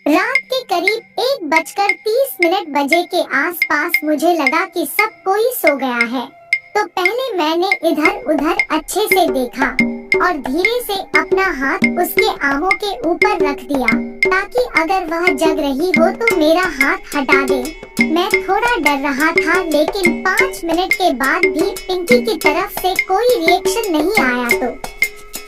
रात के करीब 1:30 बजे के आसपास मुझे लगा कि सब कोई सो गया है, तो पहले मैंने इधर उधर अच्छे से देखा और धीरे से अपना हाथ उसके आंखों के ऊपर रख दिया ताकि अगर वह जग रही हो तो मेरा हाथ हटा दे। मैं थोड़ा डर रहा था, लेकिन 5 मिनट के बाद भी पिंकी की तरफ से कोई रिएक्शन नहीं आया। तो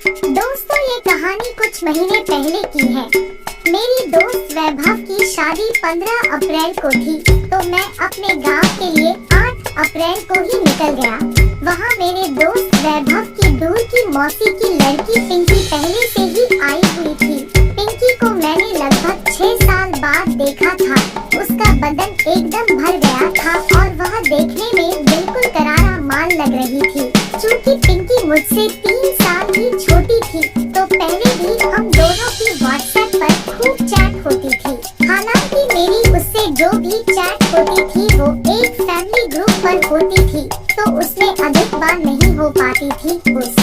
दोस्तों, ये कहानी कुछ महीने पहले की है। मेरी दोस्त वैभव की शादी 15 अप्रैल को थी, तो मैं अपने गांव के लिए 8 अप्रैल को ही निकल गया। वहां मेरे दोस्त वैभव की दूर की मौसी की लड़की पिंकी पहले से ही आई हुई थी। पिंकी को मैंने लगभग 6 साल बाद देखा था। उसका बदन एकदम भर गया था और वह देखने में बिल्कुल करारा माल लग रही थी। चूँकि पिंकी मुझसे 3 साल ही छोटी थी, तो पहले भी हम दोनों की व्हाट्सएप पर खूब चैट होती थी। हालांकि मेरी उससे जो भी चैट होती थी वो एक फैमिली ग्रुप पर होती थी, तो उसमें अधिक बार नहीं हो पाती थी। उस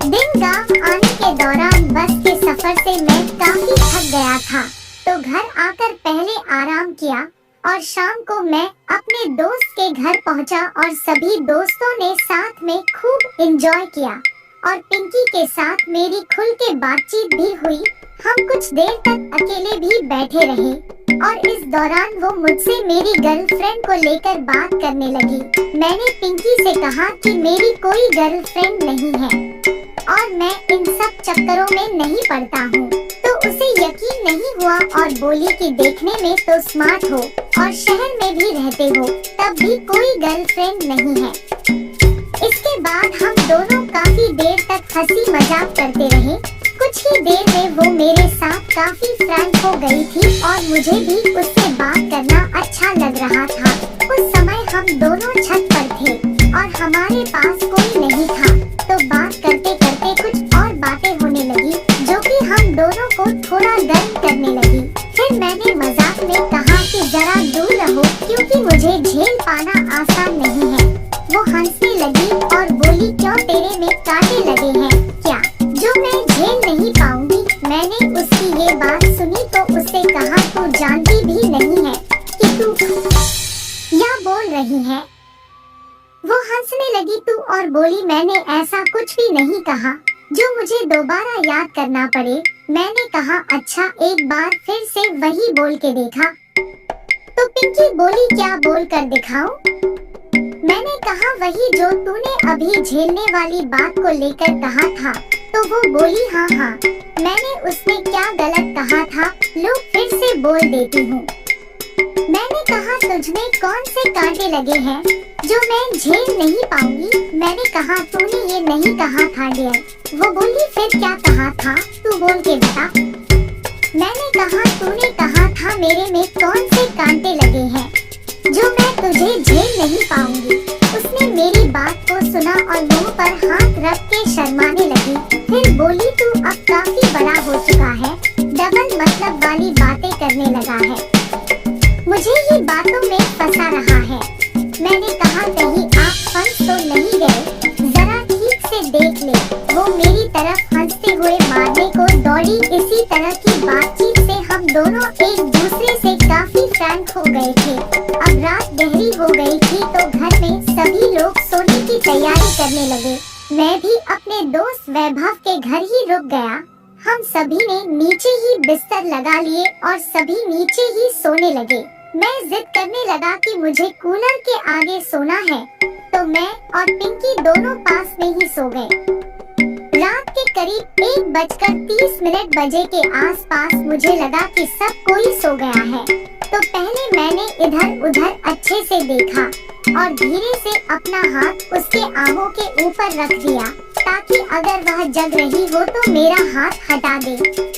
दिन गांव आने के दौरान बस के सफर से मैं काफी थक गया था, तो घर आकर पहले आराम किया और शाम को मैं अपने दोस्त के घर पहुंचा और सभी दोस्तों ने साथ में खूब एंजॉय किया और पिंकी के साथ मेरी खुल के बातचीत भी हुई। हम कुछ देर तक अकेले भी बैठे रहे और इस दौरान वो मुझसे मेरी गर्लफ्रेंड को लेकर बात करने लगी। मैंने पिंकी से कहा कि मेरी कोई गर्लफ्रेंड नहीं है और मैं इन सब चक्करों में नहीं पड़ता हूँ, तो उसे यकीन नहीं हुआ और बोली कि देखने में तो स्मार्ट हो और शहर में भी रहते हो, तब भी कोई गर्लफ्रेंड नहीं है। इसके बाद हम दोनों काफी देर तक हंसी मजाक करते रहे। कुछ ही देर में वो मेरे साथ काफी फ्रैंक हो गई थी और मुझे भी उससे बात करना अच्छा लग रहा था। उस समय हम दोनों छत पर थे और हमारे पास कोई नहीं था, तो बात करते करते कुछ और बातें होने लगी जो कि हम दोनों को थोड़ा गर्म करने लगी। फिर मैंने मजाक में कहा कि जरा दूर रहो क्योंकि मुझे झेल पाना आसान नहीं है। वो हंसने लगी और बोली, क्यों तेरे में कांटे लगे हैं क्या जो मैं झेल नहीं पाऊंगी? मैंने उसकी ये बात सुनी तो उससे कहा, तू जानती भी नहीं है कि तू क्या बोल रही है? वो हंसने लगी तू और बोली, मैंने ऐसा कुछ भी नहीं कहा जो मुझे दोबारा याद करना पड़े। मैंने कहा, अच्छा एक बार फिर से वही बोल के देखा। तो पिंकी बोली, क्या बोल कर दिखाऊं? मैंने कहा, वही जो तूने अभी झेलने वाली बात को लेकर कहा था। तो वो बोली, हाँ हाँ, मैंने उसमें क्या गलत कहा था, लो फिर से बोल देती हूँ। मैंने कहा, तुझमें कौन से कांटे लगे हैं जो मैं झेल नहीं पाऊंगी? मैंने कहा, तूने ये नहीं कहा था डियर। वो बोली, फिर क्या कहा था, तू बोल के बता। मैंने कहा, तूने कहा था मेरे में कौन से कांटे लगे हैं जो मैं तुझे झेल नहीं पाऊंगी। उसने मेरी बात को सुना और मुंह पर हाथ रख के शर्माने लगी। फिर बोली, तू अब काफी बड़ा हो चुका है, डबल मतलब वाली बातें करने लगा है, मुझे ये बातों में फंसा रहा है। मैंने कहा, कहीं आप फंस तो नहीं गए, जरा ठीक से देख ले। वो मेरी तरफ हंसते हुए मारने को दौड़ी। इसी तरह की बातचीत से हम दोनों एक दूसरे से काफी फ्रैंक हो गए थे। अब रात गहरी हो गई थी, तो घर में सभी लोग सोने की तैयारी करने लगे। मैं भी अपने दोस्त वैभव के घर ही रुक गया। हम सभी ने नीचे ही बिस्तर लगा लिए और सभी नीचे ही सोने लगे। मैं जिद करने लगा कि मुझे कूलर के आगे सोना है, तो मैं और पिंकी दोनों पास में ही सो गए। रात के करीब 1:30 बजे के आसपास मुझे लगा कि सब कोई सो गया है, तो पहले मैंने इधर उधर अच्छे से देखा और धीरे से अपना हाथ उसके आंखों के ऊपर रख दिया ताकि अगर वह जग रही हो तो मेरा हाथ हटा दे।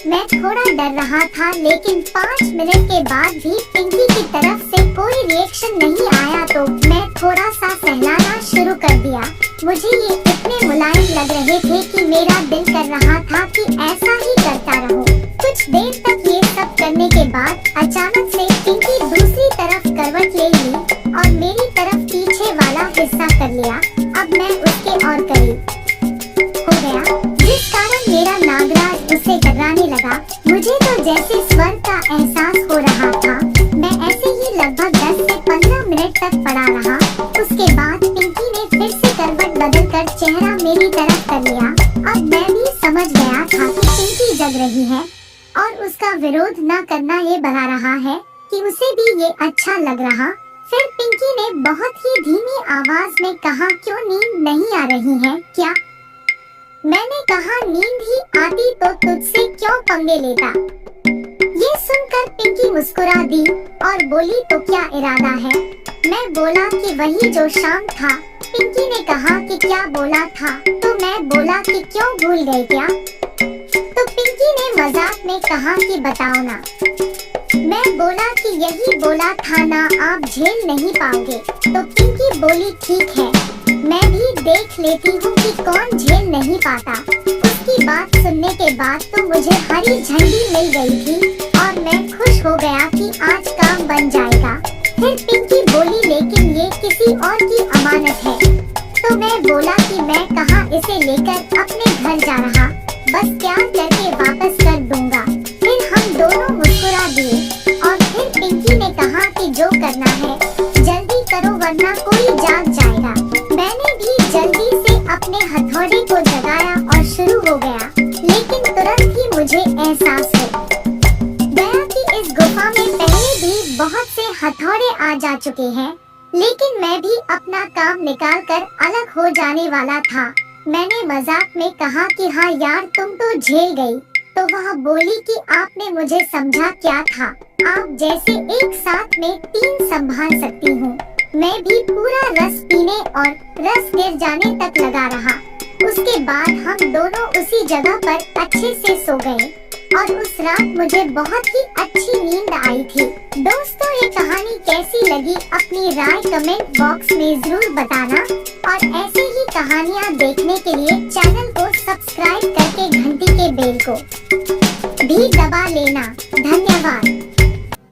मैं थोड़ा डर रहा था, लेकिन 5 मिनट के बाद भी पिंकी की तरफ से कोई रिएक्शन नहीं आया, तो मैं थोड़ा सा सहलाना शुरू कर दिया। मुझे ये इतने मुलायम लग रहे थे कि मेरा दिल कर रहा था कि ऐसा ही करता रहूं। कुछ देर तक ये सब करने के बाद अचानक से पिंकी दूसरी तरफ करवट ले ली और मेरी तरफ पीछे वाला हिस्सा कर लिया। अब मैं उसके और करीब हो गया, जिस कारण मेरा नागराज उससे टकराने लगा। मुझे तो जैसे स्वर्ग का अब मैं भी समझ गया था कि पिंकी जग रही है और उसका विरोध न करना ये बता रहा है कि उसे भी ये अच्छा लग रहा। फिर पिंकी ने बहुत ही धीमी आवाज में कहा, क्यों नींद नहीं आ रही है क्या? मैंने कहा, नींद ही आती तो तुझसे क्यों पंगे लेता। ये सुनकर पिंकी मुस्कुरा दी और बोली, तो क्या इरादा है? मैं बोला कि वही जो शाम था। पिंकी ने कहा कि क्या बोला था? तो मैं बोला कि क्यों भूल गए क्या? तो पिंकी ने मजाक में कहा कि बताओ ना। मैं बोला कि यही बोला था ना, आप झेल नहीं पाओगे। तो पिंकी बोली, ठीक है, मैं भी देख लेती हूँ कि कौन झेल नहीं पाता। उसकी बात सुनने के बाद तो मुझे हरी झंडी मिल गई थी और मैं खुश हो गया कि आज काम बन जाएगा। फिर पिंकी बोली, लेकिन ये किसी और की अमानत है। तो मैं बोला कि मैं कहाँ इसे लेकर अपने घर जा रहा, बस प्यार करके वापस कर दूंगा। फिर हम दोनों मुस्कुरा दिए और फिर पिंकी ने कहा कि जो करना है जल्दी करो वरना कोई जाग जाएगा। मैंने भी जल्दी से अपने हथौड़े को जगाया और शुरू हो गया, लेकिन तुरंत ही मुझे एहसास हो गया कि इस गुफा में पहले भी बहुत से हथौड़े आ जा चुके हैं, लेकिन मैं भी अपना काम निकाल कर अलग हो जाने वाला था। मैंने मजाक में कहा कि हाँ यार, तुम तो झेल गई। तो वह बोली कि आपने मुझे समझा क्या था, आप जैसे एक साथ में 3 संभाल सकती हूँ। मैं भी पूरा रस पीने और रस गिर जाने तक लगा रहा। उसके बाद हम दोनों उसी जगह पर अच्छे से सो गए और उस रात मुझे बहुत ही अच्छी नींद आई थी। दोस्तों, ये कहानी कैसी लगी अपनी राय कमेंट बॉक्स में जरूर बताना और ऐसे ही कहानियाँ देखने के लिए चैनल को सब्सक्राइब करके घंटी के बेल को भी दबा लेना। धन्यवाद।